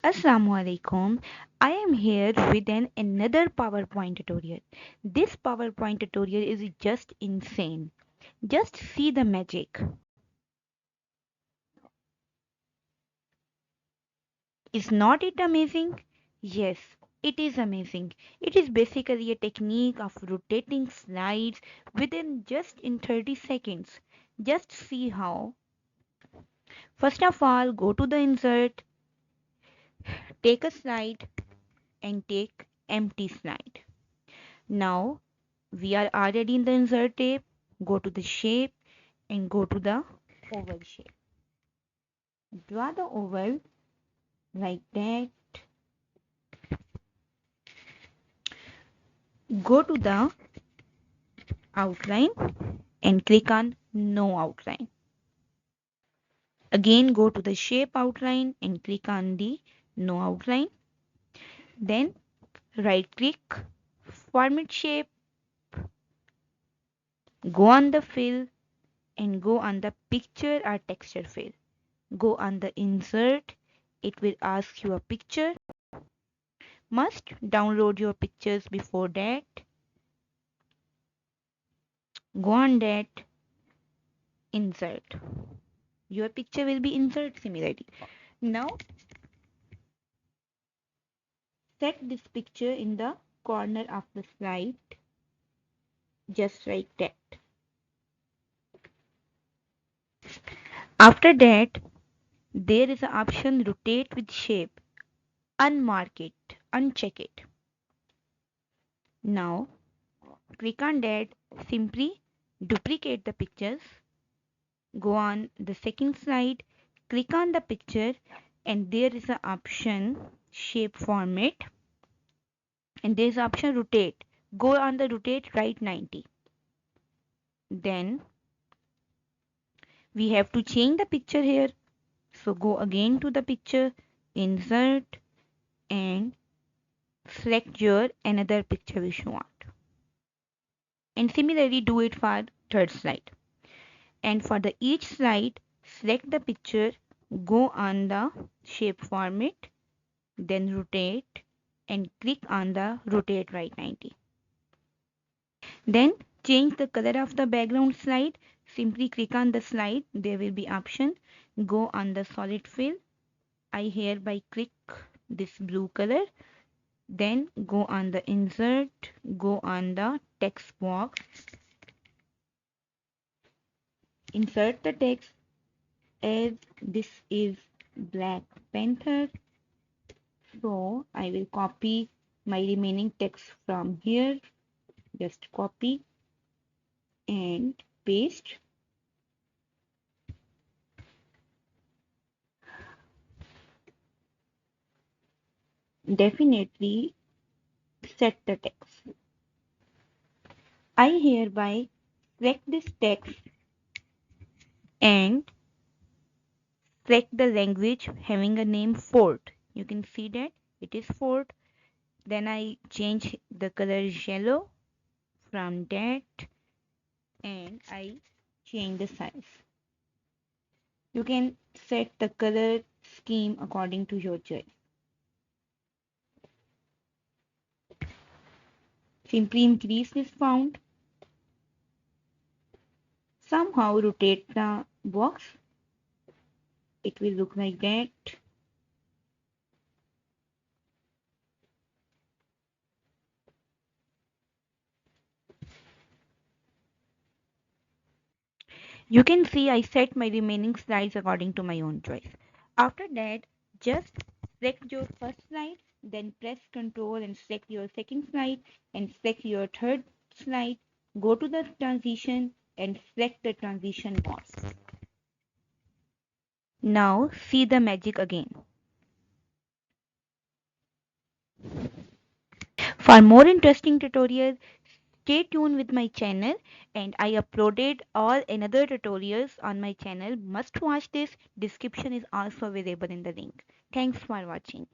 Assalamu alaikum. I am here with another PowerPoint tutorial. This PowerPoint tutorial is just insane. Just see the magic. Is not it amazing? Yes, it is amazing. It is basically a technique of rotating slides within just in 30 seconds. Just see how. First of all, go to the insert, take a slide and take empty slide. Now we are already in the insert tab. Go to the shape and go to the oval shape. Draw the oval like that. Go to the outline and click on no outline. Again go to the shape outline and click on the no outline. Then right click, format shape, go on the fill and go on the picture or texture fill. Go on the insert. It will ask you a picture. Must download your pictures before that. Go on that, insert. Your picture will be insert similarly. Now set this picture in the corner of the slide, just like that. After that, there is an option rotate with shape. Unmark it, uncheck it. Now click on that, simply duplicate the pictures. Go on the second slide, click on the picture and there is an option shape format and there is an option rotate. Go on the rotate right 90. Then we have to change the picture here. So go again to the picture, insert and select your another picture which you want. And similarly do it for third slide. And for the each slide, select the picture, go on the shape format, then rotate and click on the rotate right 90. Then change the color of the background slide. Simply click on the slide. There will be option. Go on the solid fill. I hereby click this blue color. Then go on the insert. Go on the text box. Insert the text as this is Black Panther. So I will copy my remaining text from here. Just copy and paste. Definitely set the text. I hereby select this text and select the language having a name Fort. You can see that it is Fort. Then I change the color yellow from that and I change the size. You can set the color scheme according to your choice. Simply increase this font. Somehow rotate the box. It will look like that. You can see I set my remaining slides according to my own choice. After that, just select your first slide, then press Ctrl and select your second slide and select your third slide. Go to the transition and select the transition box. Now see the magic again. For more interesting tutorials, stay tuned with my channel and I uploaded all another tutorials on my channel. Must watch this. Description is also available in the link. Thanks for watching.